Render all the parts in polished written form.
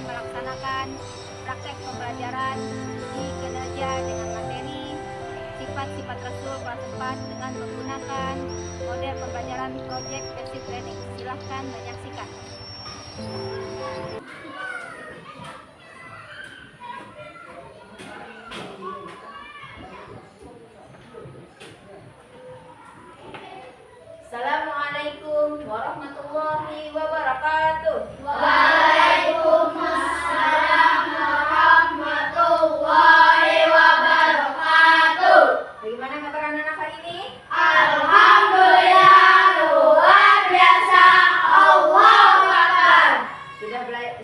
akan melaksanakan praktek pembelajaran di kinerja dengan materi sifat-sifat Rasul kelas 4 dengan menggunakan model pembelajaran Project Basic Learning. Silahkan menyaksikan. Assalamualaikum warahmatullahi wabarakatuh. Waalaikumsalam warahmatullahi wabarakatuh. Bagaimana kabar anak-anak hari ini? Alhamdulillah luar biasa. Allahu Akbar.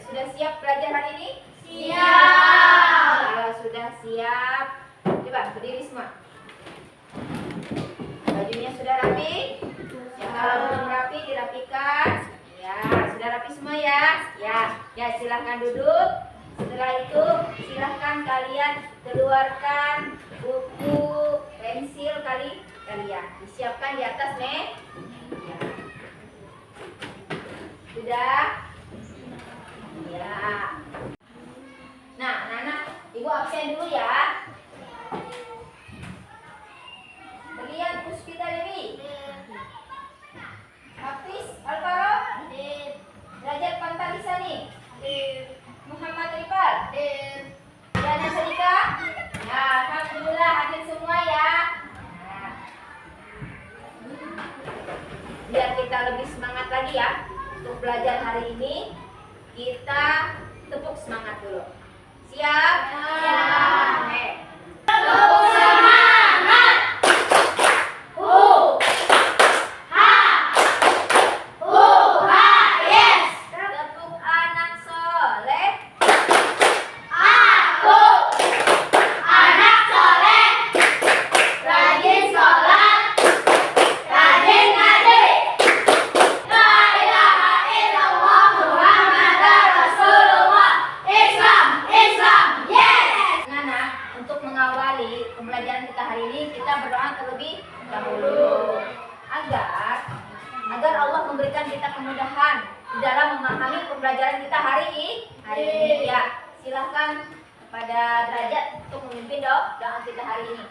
Sudah siap belajar hari ini? Siap. Kalau sudah siap, coba berdiri semua. Bajunya sudah rapi? Ya, kalau belum rapi dirapikan. Ya, sudah rapi semua ya? Ya, silahkan duduk. Setelah itu silahkan kalian keluarkan buku, pensil kalian. Disiapkan di atas meja. Ya. Sudah? Ya. Nah, anak-anak, ibu absen dulu ya. Lihat Puspita Dewi, Hafiz Alvaro, Derajat Pantalisani, Muhammad Rifal, Diana Salika. Ya, alhamdulillah hadir semua ya. Nah, biar kita lebih semangat lagi ya untuk belajar hari ini, kita tepuk semangat dulu. Siap? Siap. Oke. Tepuk semangat. Yes. Tepuk anak soleh. Aku anak soleh, rajin sholat, rajin ngaji. La ilaha illallah Muhammadar Rasulullah. Islam, yes. Anak-anak, untuk mengawali pembelajaran kita hari ini, kita berdoa terlebih dahulu agar Allah memberikan kita kemudahan di dalam memahami pembelajaran kita hari ini. Ya, silahkan pada Derajat untuk memimpin doa kita hari ini.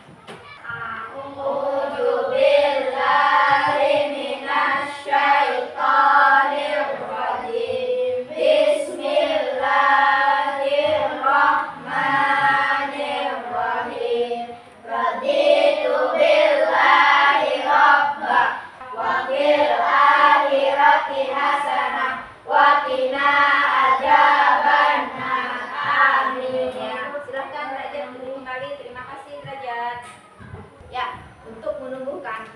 A'udzu billahi minasyaitonir rajim. Bismillahirrahmanirrahim. Raditu billahi rabba wa fil akhirati hasanah wa qina adzabannar. Amin. Ya, silahkan Derajat dulu kembali. Terima kasih Derajat. Ya, untuk menumbuhkan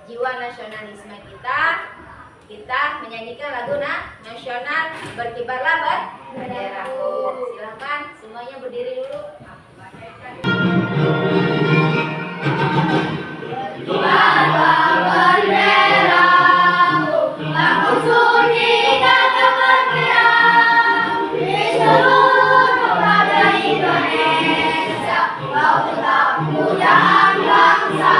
jiwa nasionalisme kita menyanyikan lagu nasional Berkibarlah Benderaku. Silahkan semuanya berdiri dulu. Berkibarlah benderamu, lampu sunyi dan berkilau di seluruh raja Indonesia. Lautan pujaan bangsa,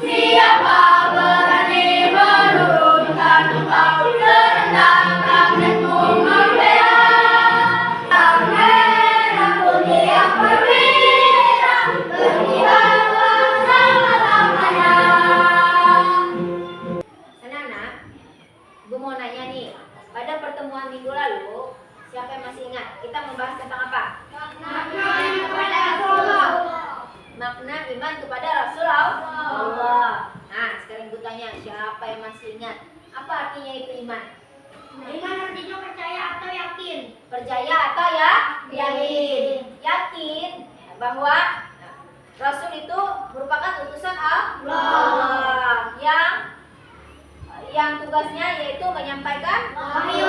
siapa berani menurunkan engkau serentak rakyatmu membela. Merah putih yang perwira, berkibarlah selama-lamanya. Anak-anak, gue mau nanya nih, pada pertemuan minggu lalu, siapa yang masih ingat? Kita membahas tentang apa? Makna iman kepada Rasulullah. Nah, sekarang gue tanya, siapa yang masih ingat? Apa artinya itu iman? Iman artinya percaya atau yakin. Percaya atau yakin? Yakin bahwa Rasul itu merupakan utusan Allah yang tugasnya yaitu menyampaikan Wahyu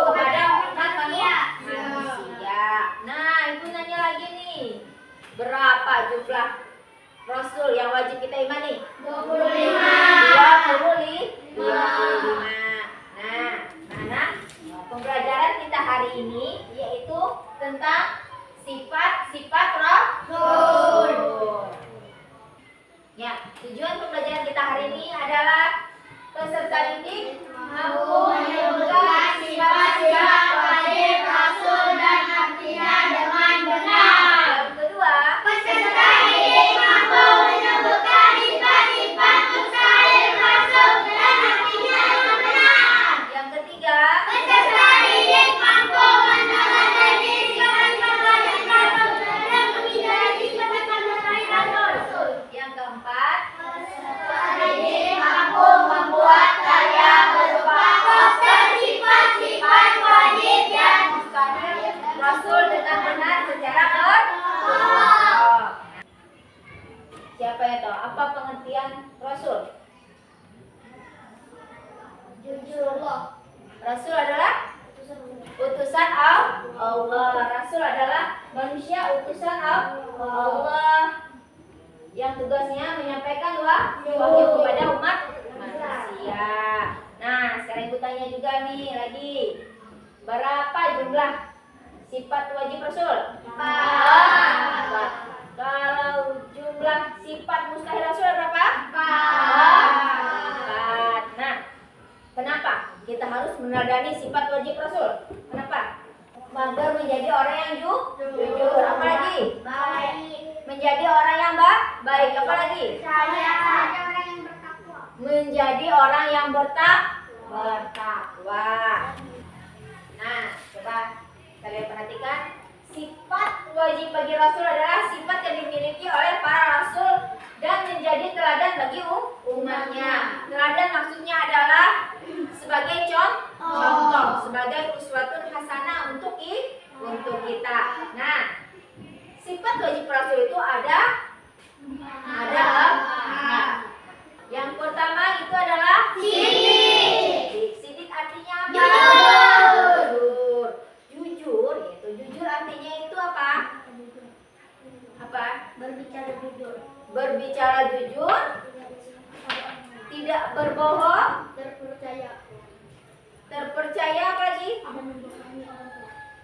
kepada umat manusia. Nah, ibu nanya lagi nih, berapa jumlah Rasul yang wajib kita imani? 25. Nah, pembelajaran kita hari ini yaitu tentang sifat-sifat Rasul. Ya, tujuan pembelajaran kita hari ini adalah peserta didik mampu menyebutkan sifat-sifat wajib Rasul dan Rasul? Jujur. Rasul adalah utusan Allah. Rasul adalah manusia utusan Allah yang tugasnya menyampaikan wahyu kepada umat manusia. Nah, sekarang ibu tanya juga nih lagi. Berapa jumlah sifat wajib Rasul? 4. Kalau jumlah sifat mustahil Rasul berapa? 4. Nah, kenapa kita harus meneladani sifat wajib Rasul? Kenapa? Agar menjadi orang yang jujur. Apalagi? Baik. Menjadi orang yang baik. Apalagi? Saya orang yang bertakwa. Menjadi orang yang bertakwa. Nah, coba kalian perhatikan. Sifat wajib bagi Rasul adalah sifat yang dimiliki oleh para Rasul dan menjadi teladan bagi umatnya. Teladan maksudnya adalah sebagai contoh, sebagai uswatun hasanah untuk kita. Nah, sifat wajib Rasul itu ada yang pertama itu adalah sidik. Sidik artinya apa? Jujur, yaitu jujur artinya itu apa? Berbicara jujur. Berbicara jujur, tidak berbohong, terpercaya apa lagi?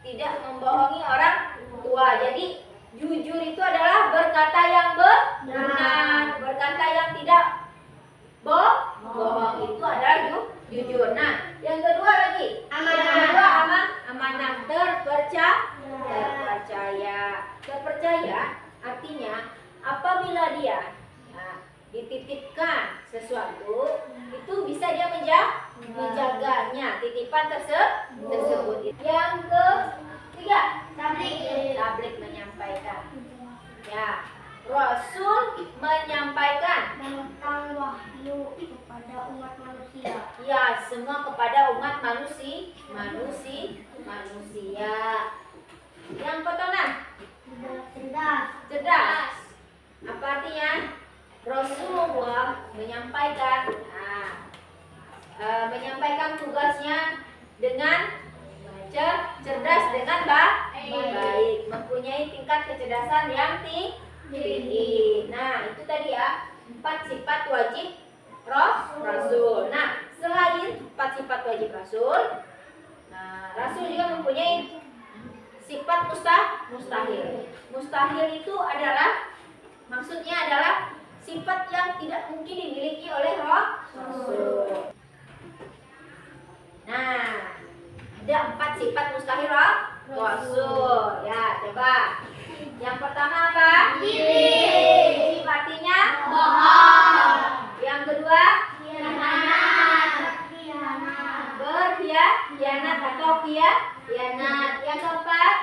Tidak membohongi orang tua. Jadi jujur itu adalah berkata yang benar, berkata yang tidak bohong. Itu adalah jujur. Nah, yang kedua lagi, amanah, terpercaya artinya apabila dia dititipkan sesuatu itu bisa dia menjaganya titipan tersebut. Yang ketiga, tabligh menyampaikan. Ya, Rasul menyampaikan tentang wahyu kepada umat manusia. ya semua kepada umat manusia. Yang pertama, cerdas. Apa artinya? Rasulullah menyampaikan menyampaikan tugasnya dengan cerdas, dengan baik, mempunyai tingkat kecerdasan yang tinggi. Nah, itu tadi ya 4 sifat wajib Rasul. Nah, selain 4 sifat wajib Rasul, Rasul juga mempunyai sifat mustahil. Mustahil itu adalah maksudnya adalah sifat yang tidak mungkin dimiliki oleh Rasul. Nah, ada 4 sifat mustahil Rasul. Ya, coba. Yang pertama apa? Sidik. Artinya Bohong. Yang kedua, berkhianat atau khianat. Yang keempat,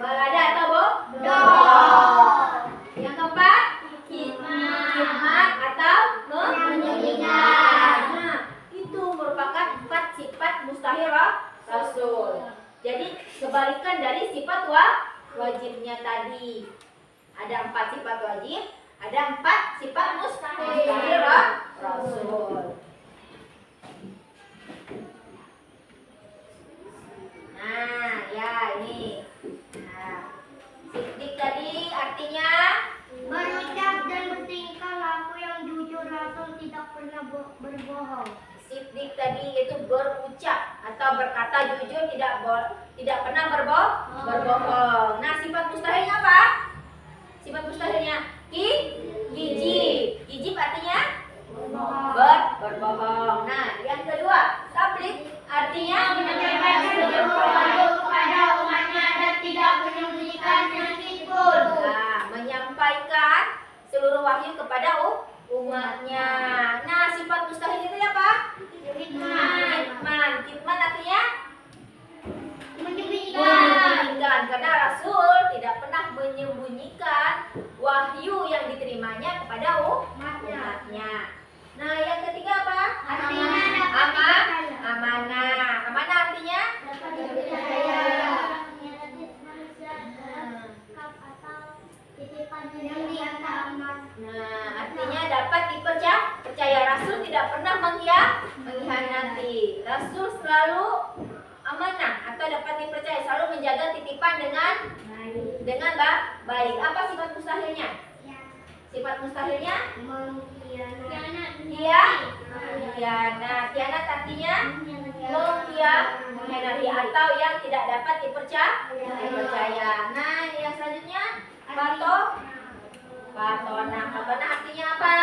balada atau bohong. Yang keempat, khidmat atau menyembunyikan. Nah, itu merupakan 4 sifat mustahil Rasul. Jadi kebalikan dari sifat wajibnya tadi. Ada 4 sifat wajib, ada 4 sifat mustahil Rasul. Nah, ya ini. Sidik tadi artinya berucap dan bertingkah laku yang jujur. Rasul tidak pernah berbohong. sidik tadi itu berucap atau berkata jujur, tidak pernah berbohong. Nah, sifat mustahilnya apa? Sifat mustahilnya gijib artinya berbohong. Nah, yang kedua, tabligh artinya Menyampaikan seluruh wahyu kepada umatnya dan tidak menyembunyikan sedikit pun. Nah, menyampaikan seluruh wahyu kepada umatnya. Nah, sifat mustahil itu apa? Kitman artinya menyembunyikan. Karena Rasul tidak pernah menyembunyikan wahyu yang diterimanya kepada umatnya. Nah, yang ketiga apa? Amanah. Amanah artinya bertitipan dengan baik. Apa sifat mustahilnya? Sifat mustahilnya? Khianat artinya mengkhianati atau yang tidak dapat dipercaya. Nah, yang selanjutnya patona. Patona artinya apa?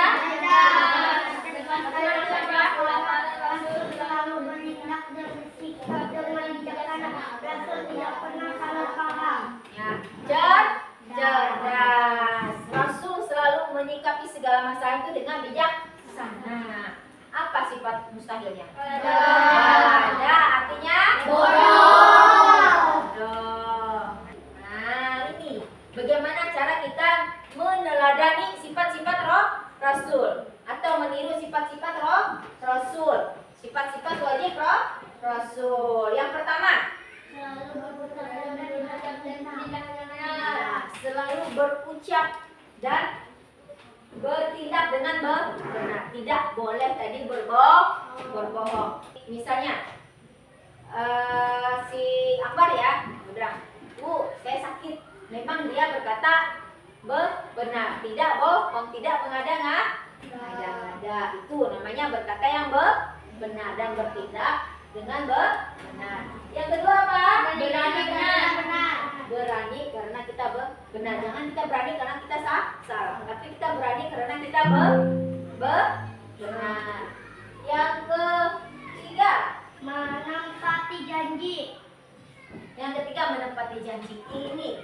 Selalu bertindak dan bersikap dengan bijaksana. Rasul tidak pernah salah paham. Ya, cerdas. Rasul selalu menyikapi segala masalah itu dengan bijaksana. Apa sifat mustahilnya? Ada artinya bodoh. Nah, ini bagaimana cara kita meneladani sifat-sifat Rasul atau meniru sifat-sifat Rasul. Sifat-sifat wajib Rasul. Yang pertama, selalu berucap dan bertindak dengan benar. Tidak boleh tadi berbohong. Misalnya si Akbar ya bilang, Bu, saya sakit. Memang dia berkata benar, tidak bohong, tidak mengada-ngada. Itu namanya berkata yang benar dan bertindak dengan benar. Yang kedua apa? Berani karena kita benar. Jangan kita berani karena kita salah, tapi kita berani karena kita benar. Yang ketiga, Menempati janji. Yang ketiga menepati janji. Ini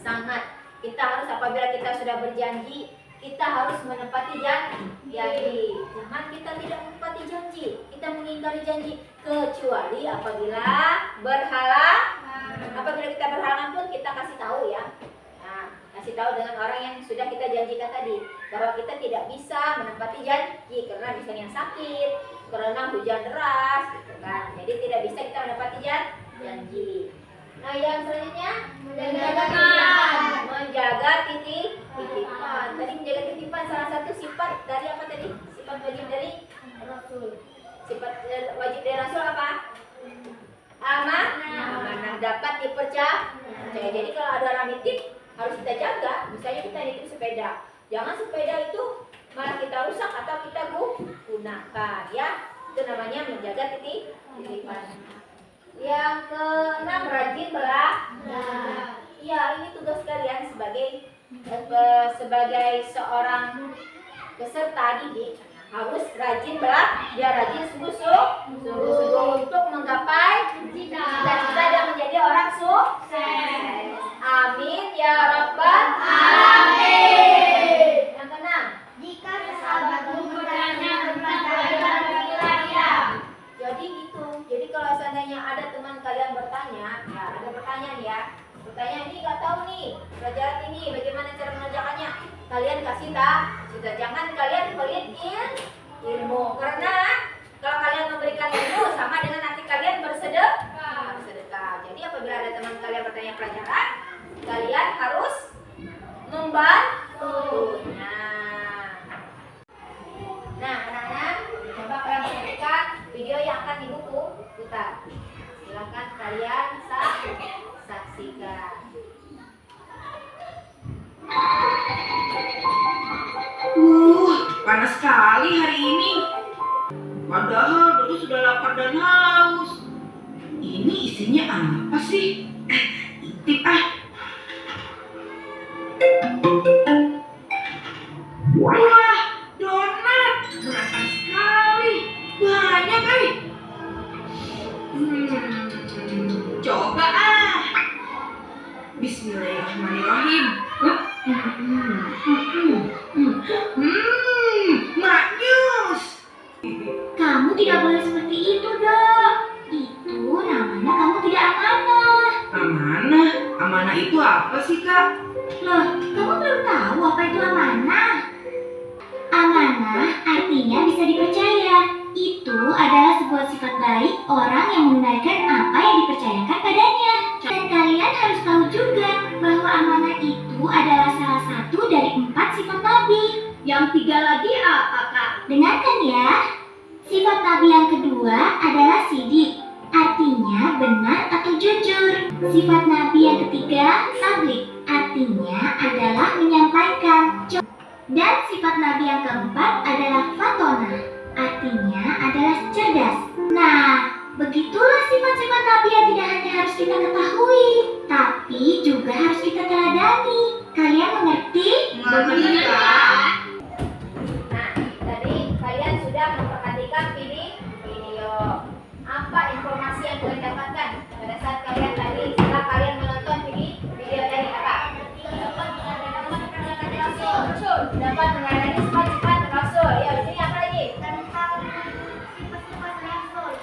sangat kita harus, apabila kita sudah berjanji, kita harus menepati janji. Jangan kita tidak menepati janji, kita mengingkari janji, kecuali apabila apabila kita berhalangan pun kita kasih tahu ya. Nah, kasih tahu dengan orang yang sudah kita janjikan tadi bahwa kita tidak bisa menepati janji karena misalnya sakit, karena hujan deras, gitu kan. Jadi tidak bisa kita menepati janji. Nah, yang selanjutnya menjaga titipan. Tadi menjaga titipan salah satu sifat dari apa tadi? Sifat wajib dari Rasul. Sifat wajib dari Rasul apa? Amanah, dapat dipercaya. Jadi kalau ada orang nitip harus kita jaga. Misalnya kita nitip sepeda, jangan sepeda itu malah kita rusak atau kita gunakan ya. Itu namanya menjaga titipan. Yang keenam, rajin belajar. Ya, ini tugas kalian sebagai seorang peserta didik harus rajin belajar, rajin sungguh-sungguh untuk menggapai cita-cita dan menjadi orang sukses. Amin ya rabbal alamin. Yang keenam, Jika sahabatmu bertanya berpelajaran ya. jadi gitu. Jadi kalau seandainya ada teman kalian bertanya, ya ada pertanyaan ya. Pertanyaan ini nggak tahu nih pelajaran ini bagaimana cara mengerjakannya. Kalian kasih tahu. Jangan kalian pelit ilmu, karena kalau kalian memberikan ilmu sama dengan nanti kalian bersedekah. Jadi apabila ada teman kalian bertanya pelajaran, kalian harus membantunya. Nah, anak-anak, coba kalian perhatikan video yang akan ibu putar. Silakan kalian saksikan. Panas sekali hari ini. Padahal Dodi sudah lapar dan haus. Ini isinya apa sih? Intip ah. Wah, donat. Berantakan sekali. Banyak kali. Coba ah. Bismillahirrahmanirrahim. Maknyus. Kamu tidak boleh seperti itu, Dok. Itu namanya kamu tidak amanah. Amanah? Amanah itu apa sih, Kak? Loh, kamu belum tahu apa itu amanah? Amanah artinya bisa dipercaya. Itu adalah sebuah sifat baik orang yang menunaikan apa yang dipercayakan padanya. Dan kalian harus tahu juga bahwa amanah itu adalah salah satu dari 4 sifat Nabi. Yang 3 lagi apa, Kak? Dengarkan ya. Sifat Nabi yang kedua adalah sidik, artinya benar atau jujur. Sifat Nabi yang ketiga, tabligh, artinya adalah menyampaikan. Dan sifat nabi yang keempat adalah fatona, artinya adalah cerdas. Nah, begitulah sifat-sifat nabi yang tidak hanya harus kita ketahui, tapi juga harus kita teladani. Kalian mengerti? Mengerti, Kak. Nah, tadi kalian sudah memperhatikan video. Apa informasi yang kalian dapatkan pada saat kalian tadi setelah kalian menonton video tadi apa? Dapat mengenali sifat-sifat Rasul. Ya, di sini apa lagi?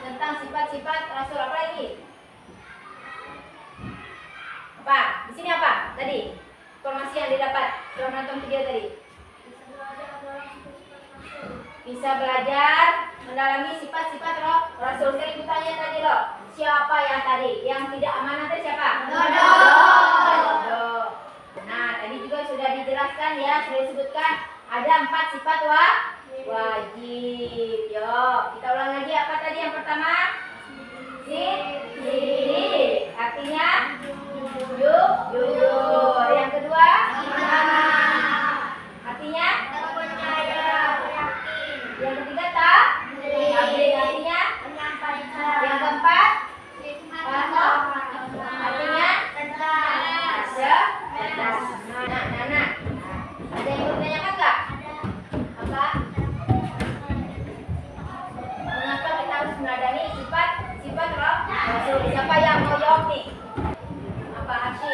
Tentang sifat-sifat Rasul. Apa lagi? Apa? Di sini apa? Tadi informasi yang didapat setelah menonton video tadi. Bisa belajar mendalami sifat-sifat Rasul. Saya ibu tanya tadi loh, siapa yang tadi? Yang tidak amanah tadi siapa? Dodo. Nah, tadi juga sudah dijelaskan ya, sudah disebutkan ada 4 sifat wajib. Yuk, kita ulang lagi apa tadi yang pertama? Sidik. Artinya jujur. Yang kedua? Artinya? Yang ketiga tabligh, artinya? Yang keempat? Artinya? Cerdas. Nah. Ada yang mau ditanyakan nggak? Apa? Mengapa kita harus meneladani sifat Rasul? Siapa yang mau jawab nih? Apa Arsy?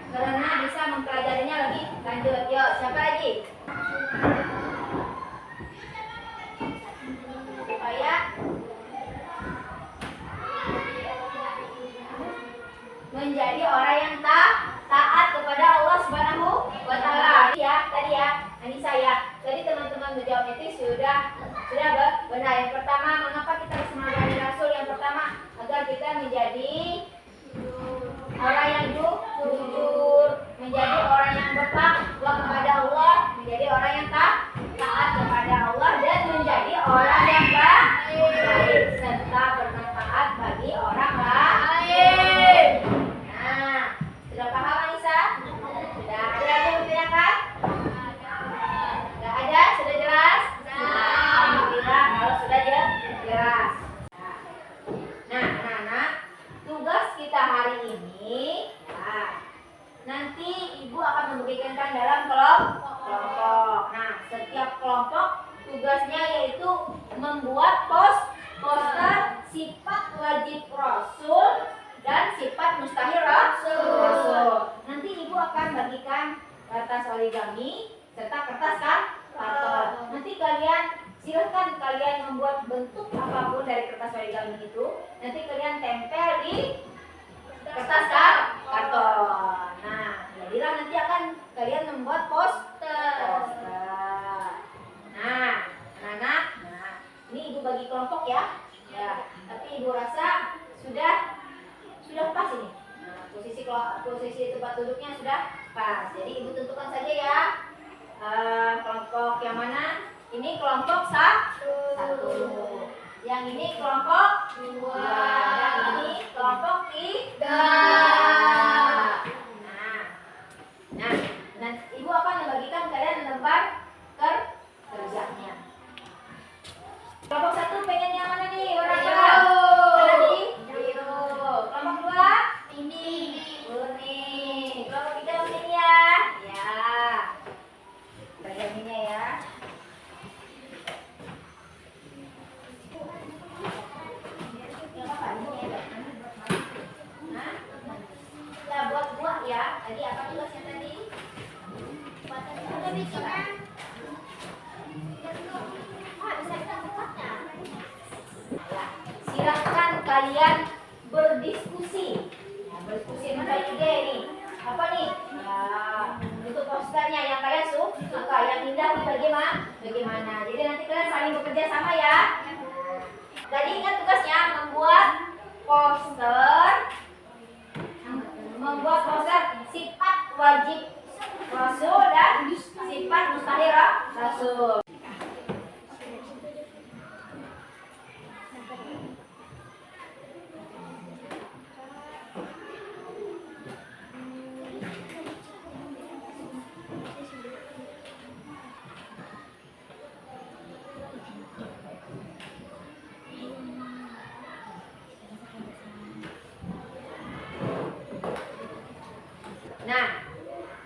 Karena bisa mempelajarinya lebih lanjut. Yuk, siapa lagi? Supaya menjadi orang yang taat kepada Allah Subhanahu wa Ta'ala. Tadi ya, Anissa ya. Tadi teman-teman menjawab itu sudah benar. Yang pertama, mengapa kita harus meneladani Rasul? Yang pertama, agar kita menjadi orang yang jujur, menjadi orang yang bertakwa kepada Allah, menjadi orang yang taat kepada Allah, dan menjadi orang yang baik serta bermanfaat bagi orang lain. Nah, sudah paham Anissa? Sudah ada yang bertanyakan? Nggak ada? Sudah jelas? Alhamdulillah kalau sudah jelas. Nah, anak-anak, tugas kita hari ini, nanti ibu akan membagikan dalam kelompok. Nah, setiap kelompok tugasnya yaitu membuat poster sifat wajib Rasul dan sifat mustahil Rasul. Nanti ibu akan bagikan kertas origami serta kertas karton. Nanti silahkan kalian membuat bentuk apapun dari kertas origami itu. Nanti kalian tempel di kertas karton. Nah, jadilah nanti akan kalian membuat poster. Nah, anak-anak, ini ibu bagi kelompok ya. Tapi ibu rasa sudah pas ini. Nah, posisi tempat duduknya sudah pas. Jadi ibu tentukan saja ya. Kelompok yang mana? Ini kelompok 1. Yang ini kelompok 2. Dan ini kelompok 3. Nah, ibu akan membagikan kalian lembar kerjanya. Kelompok 1 pengen yang mana nih? Warna apa? Biru. Kelompok 2? Kuning. Kelompok 3 kuning ya? Ya. Bagian ini ya. Buat ya. Tadi apa tugasnya tadi? Silahkan kalian berdiskusi. Berdiskusi mengenai ide nih. Apa nih? Untuk posternya yang kalian suka, yang indah nih bagaimana? Jadi nanti kalian saling bekerja sama ya. Tadi ingat tugasnya membuat poster sifat wajib Rasul dan sifat mustahil Rasul.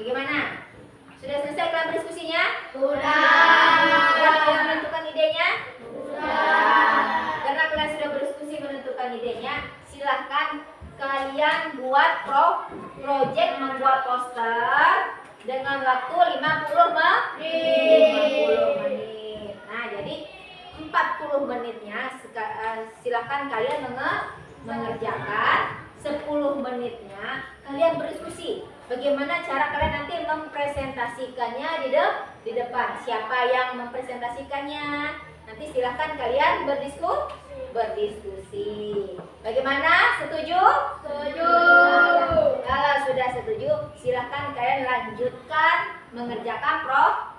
Bagaimana? Sudah selesai kalian berdiskusinya? Sudah. Sudah kalian menentukan idenya? Sudah. Karena kalian sudah berdiskusi menentukan idenya, silahkan kalian buat project membuat poster dengan waktu 50 menit. Nah, jadi 40 menitnya silahkan kalian mengerjakan, 10 menitnya kalian berdiskusi. Bagaimana cara kalian nanti mempresentasikannya di depan? Siapa yang mempresentasikannya? Nanti silahkan kalian berdiskusi. Bagaimana? Setuju? Setuju. Kalau sudah setuju, silahkan kalian lanjutkan mengerjakan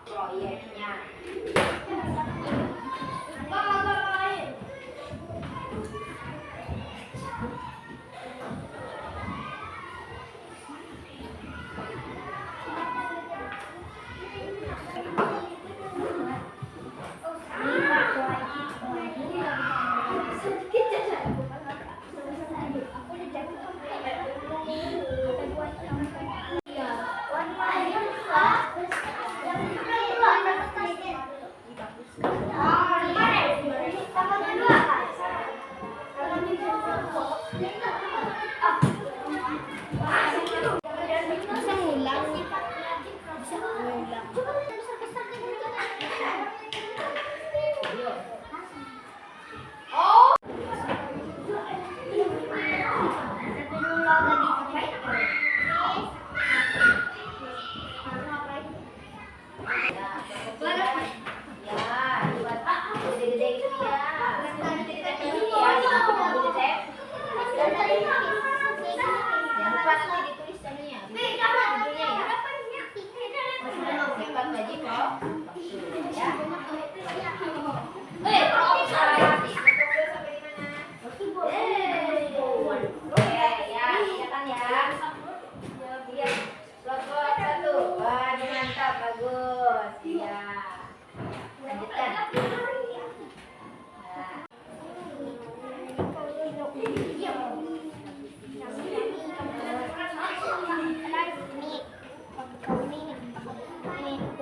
proyeknya.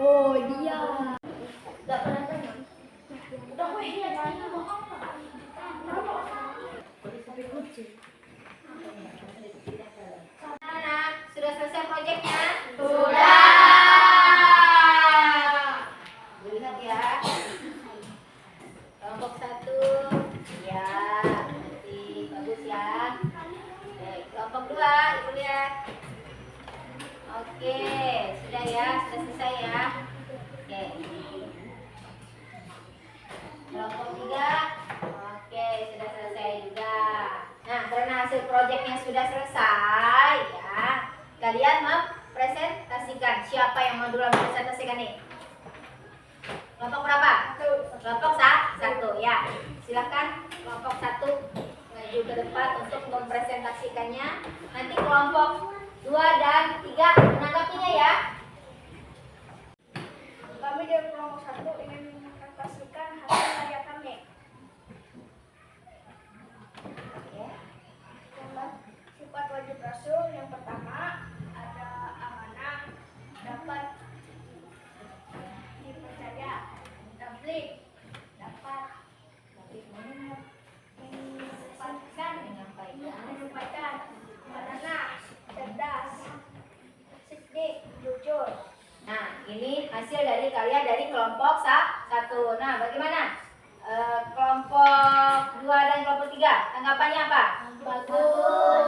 Oh dia. Anak, sudah selesai proyeknya? Sudah. Lihat ya. Kelompok 1. Ya, nanti bagus ya. Oke, kelompok 2, Ibu lihat. Oke, sudah ya, sudah selesai ya. Oke. Kelompok 3. Oke, sudah selesai juga. Nah, karena hasil proyeknya sudah selesai ya, kalian mempresentasikan. Siapa yang mau dulu mempresentasikan nih? Kelompok berapa? Kelompok 1 ya. Silakan kelompok 1 maju ke depan untuk mempresentasikannya. Nanti kelompok 2 dan 3 menanggapinya ya. Kami dari kelompok 1 ingin mempresentasikan hasil karya kami. Sifat wajib rasul yang pertama ada amanah, dapat dipercaya, tabligh, dapat menyampaikan, amanah, cerdas, siddiq, jujur. Nah, ini hasil dari kalian dari kelompok 1. Nah, bagaimana? Kelompok 2 dan kelompok 3 tanggapannya apa? Bagus.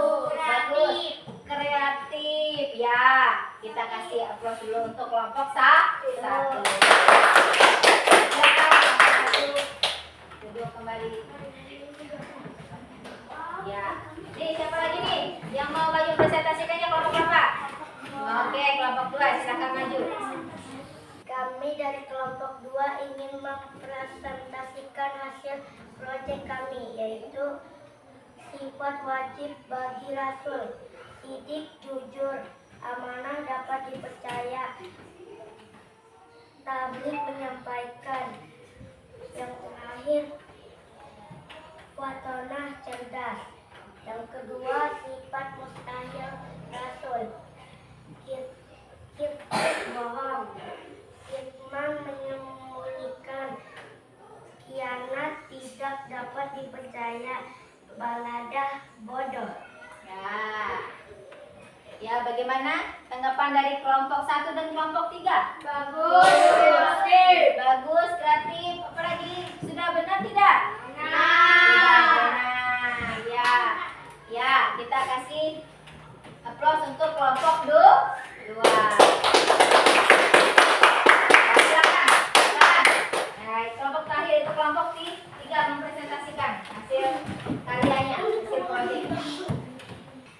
Kreatif ya. Kita kasih aplaus dulu untuk kelompok 1. Silakan kelompok 1 duduk kembali. Ya. Nih, siapa lagi nih yang mau maju presentasikannya kelompok berapa? Oke, kelompok 2 silakan maju. Kami dari kelompok 2 ingin mempresentasikan hasil proyek kami, yaitu sifat wajib bagi rasul, siddiq, jujur, amanah, dapat dipercaya, tabligh, menyampaikan, yang terakhir watonah, cerdas, yang kedua sifat mustahil rasul, dapat dipercaya balada bodoh. Ya, bagaimana tanggapan dari kelompok 1 dan kelompok 3? Bagus. Bagus, kreatif. Apa lagi? Sudah benar tidak? Nah. Benar. Ya, kita kasih aplaus untuk kelompok 2. Silakan. Nah, kelompok terakhir itu kelompok 3 mempresentasikan hasil karyanya, hasil proyek.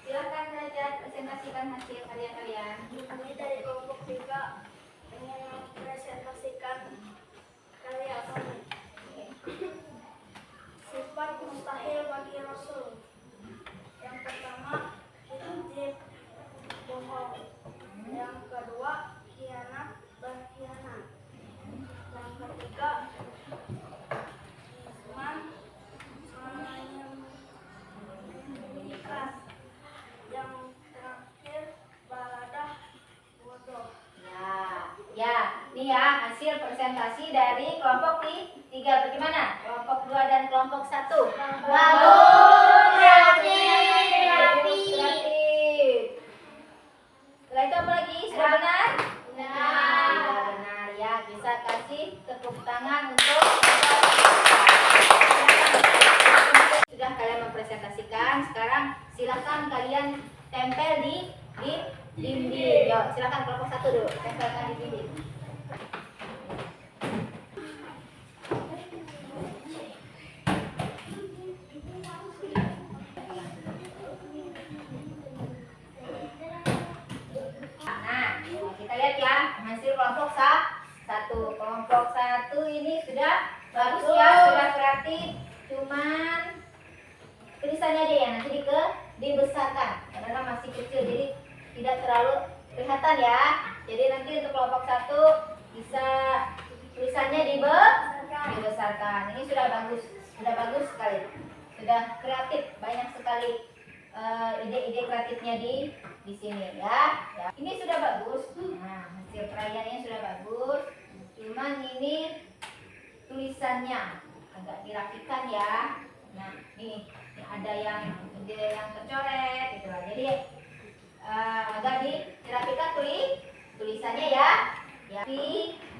Silakan belajar presentasikan hasil karya kalian. Kami dari kelompok 3 ingin mempresentasikan karya kami. Sifat mustahil bagi Rasul. Yang pertama, kizib, bohong. Yang kedua, khianat, berkhianat. Yang ketiga, iman, menyembunyikan. Yang terakhir, baladah bodoh. Nih ya hasil presentasi dari kelompok 3. Bagaimana? Kelompok 2 dan kelompok 1. Kreatif. Setelah itu apa lagi? Sudah benar? Sudah benar ya. Bisa kasih tepuk tangan untuk sudah kalian mempresentasikan. Sekarang silakan kalian tempel di dinding. Yuk, silakan kelompok 1 dulu. Tempelkan di dinding. Nah, kita lihat ya hasil kelompok 1. Kelompok 1 ini sudah bagus ya, sudah kreatif. Cuman tulisannya aja ya nanti dibesarkan karena masih kecil jadi tidak terlalu kelihatan ya. Jadi nanti untuk kelompok 1 bisa tulisannya dibesarkan. Ini sudah bagus sekali. Sudah kreatif, banyak sekali ide-ide kreatifnya di sini ya. Ini sudah bagus. Nah, hasil karyanya sudah bagus. Cuman ini tulisannya agak dirapikan ya. Nah, nih ada yang tercoret gitu lah. Jadi agak dirapikan tulisannya ya.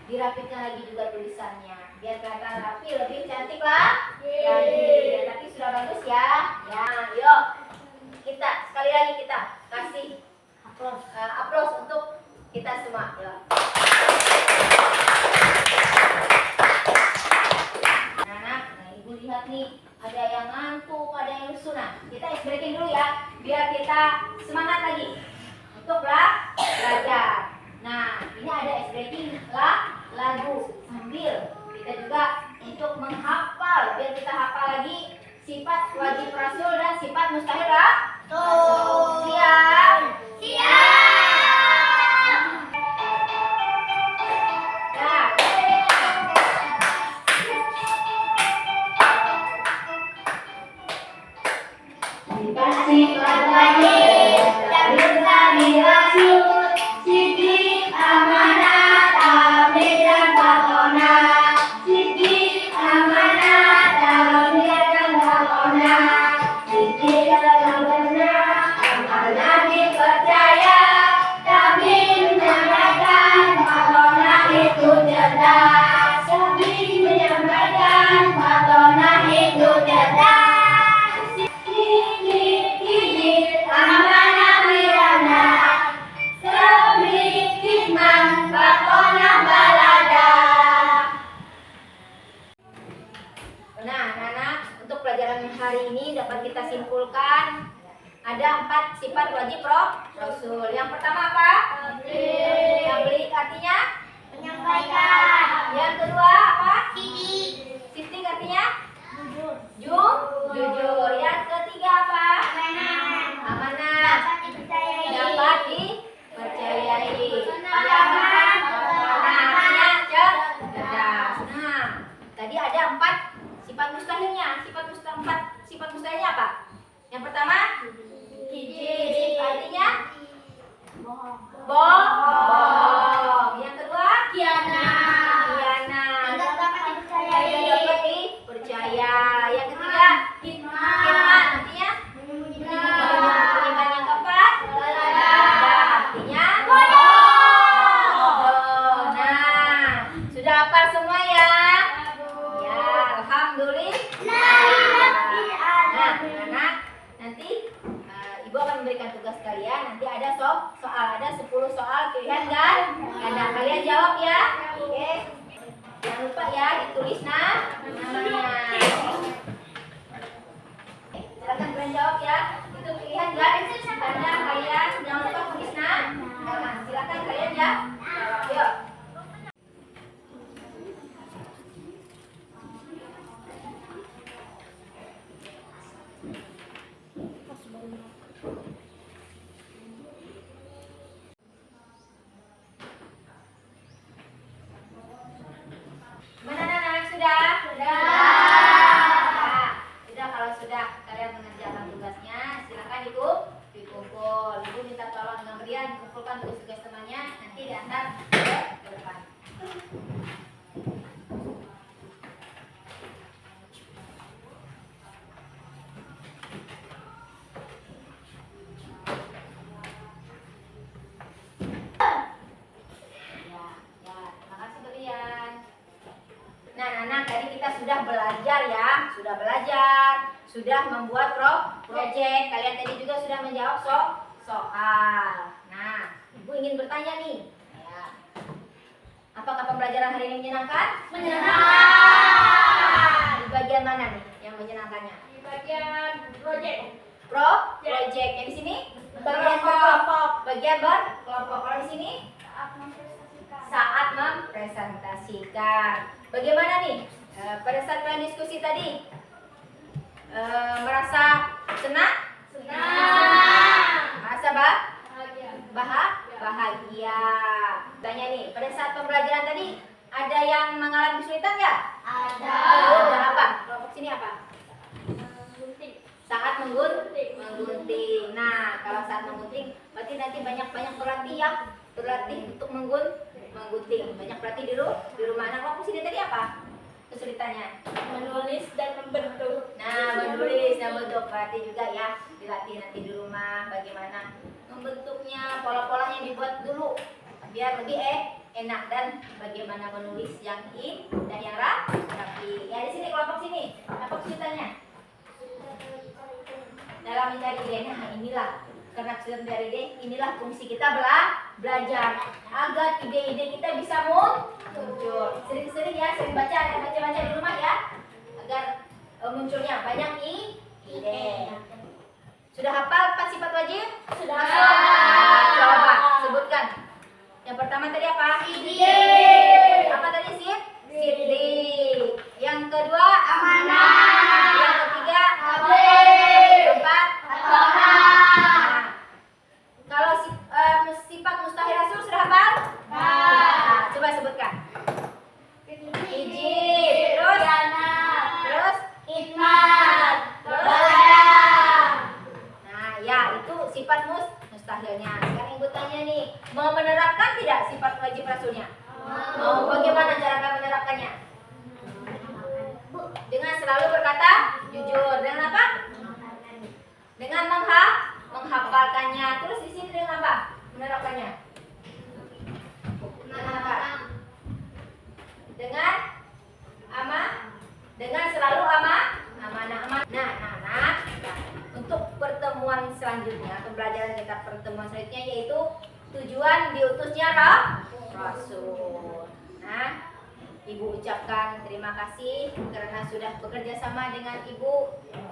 Dirapikan lagi juga tulisannya biar kelihatan rapi, lebih cantik lah. Ya, tapi sudah bagus ya. Ya, yuk kita sekali lagi kita kasih aplaus untuk kita semua. Yuk. Nah, ibu lihat nih ada yang ngantuk, ada yang lesu. Nah, kita breaking dulu ya biar kita semangat lagi untuk belajar. Nah, ini ada breaking lagu sambil kita juga untuk menghafal biar kita hafal lagi sifat wajib rasul dan sifat mustahil rasul. Siap? Nah, sifat wajib dan mustahil rasul. Siddiq, amanah, tabligh dan fatonah. Siddiq, amanah, tabligh dan fatonah. Siddiq selalu benar, amanah dipercaya. Tabligh menyampaikan, fatonah itu cerdas. Tabligh menyampaikan, fatonah itu cerdas. Siddiq, amanah wirana. Nah, anak-anak, untuk pelajaran hari ini dapat kita simpulkan ada 4 sifat wajib rasul. Yang pertama apa? Tabligh artinya Menyampaikan. Yang kedua apa? Siddiq. Artinya jujur. Yang ketiga apa? Amanah. Dapat dipercayai. Yang keempat artinya cerdas. Nah, tadi ada 4 sifat mustahilnya. Sifat mustahilnya apa? Yang pertama kizib artinya bohong. Yang kedua khianat. Tidak dapat dipercayai. Tidak dapat dipercayai. nanti ada soal, ada 10 soal pilihan kan? Nah, kalian jawab ya. Oke. Jangan lupa ya ditulis namanya. Silakan kalian jawab ya. Itu pilihan kan? Karena kalian jangan lupa tulis nama. Silakan kalian ya. Jawab yuk. Mana anak-anak sudah? Sudah, kalau sudah kalian mengerjakan tugasnya, silakan ibu dikumpul. Ibu minta tolong dengan kalian kumpulkan tugas-tugas temannya, nanti diantar ke depan. Terima kasih kalian. Nah, anak-anak tadi kita sudah belajar ya, sudah membuat project. Kalian tadi juga sudah menjawab soal. Nah, ibu ingin bertanya nih, ya. Apakah pembelajaran hari ini menyenangkan? Menyenangkan. Di bagian mana nih yang menyenangkannya? Di bagian project. Project. Yang di sini? Bagian berkelompok. Bagian berkelompok. Kalau di sini? Saat mempresentasikan. Bagaimana nih pada saat kalian diskusi tadi? Merasa senang? Merasa bahagia. Tanya nih, pada saat pembelajaran tadi ada yang mengalami kesulitan nggak? Ada. Dan apa? Kelompok sini apa? Saat menggunting. Nah, kalau saat menggunting, berarti nanti banyak berlatih ya. Berlatih untuk menggunting. Banyak berlatih di rumah. Nah, kelompok sini tadi apa kesulitannya? Menulis dan membentuk. Nah, menulis dan bentuk berarti juga ya dilatih nanti di rumah bagaimana membentuknya, pola-polanya dibuat dulu biar lebih enak, dan bagaimana menulis yang dan yang rapi. Ya, di sini kelompok sini apa kesulitannya? Dalam mencari ide. Nah, inilah karena sudah mencari ide, inilah fungsi kita belajar agar ide-ide kita bisa muncul. Sering-sering ya, sering baca di rumah ya, agar munculnya banyak ide. Sudah hafal 4 sifat wajib? Sudah. Nah, coba sebutkan. Yang pertama tadi apa? Ide. Apa tadi sih? Sidik. Yang kedua? Amanah. Yang ketiga? Tabligh. Keempat? Nah, kalau sifat mustahil rasul sudah hafal? Nah, coba sebutkan. Ijib. Terus? Hikmat. Terus? Nah, ya itu sifat mustahilnya. Sekarang ibu tanya nih, mau menerapkan tidak sifat wajib rasulnya? Mau. Bagaimana cara kalian menerapkannya? Dengan selalu berkata jujur. Dengan apa? Dengan menghafalkannya. Terus di sini dengan apa? Menerapkannya. Dengan apa? Dengan selalu amanah. Nah, anak. Untuk pertemuan selanjutnya, pembelajaran kita pertemuan selanjutnya yaitu tujuan diutusnya Rasul. Nah, Ibu ucapkan terima kasih karena sudah bekerja sama dengan Ibu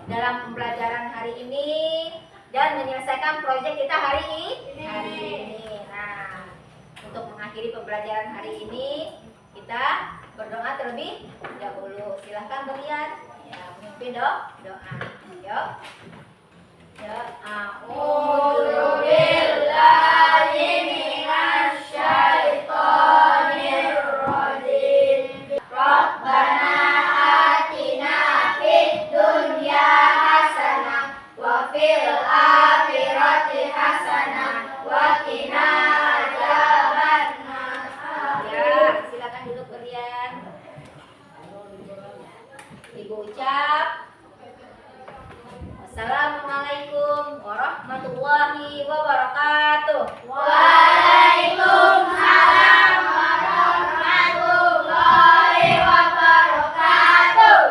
dalam pembelajaran hari ini dan menyelesaikan proyek kita hari ini. Nah, untuk mengakhiri pembelajaran hari ini, kita berdoa terlebih dahulu. Silahkan kalian ya memimpin doa. Yuk. A'udzu billahi minasyaitonir rajim. Rabbana atina fid dunya hasanah wa fil akhirati hasanah wa qina adzabannar. Ya, silakan duduk kalian. Ibu ucap Assalamualaikum warahmatullahi wabarakatuh. Waalaikumsalam warahmatullahi wabarakatuh.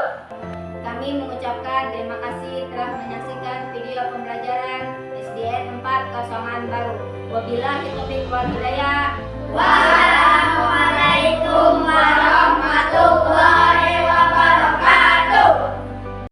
Kami mengucapkan terima kasih telah menyaksikan video pembelajaran SDN 4 Kasongan Baru. Wabillahi taufiq wal hidayah.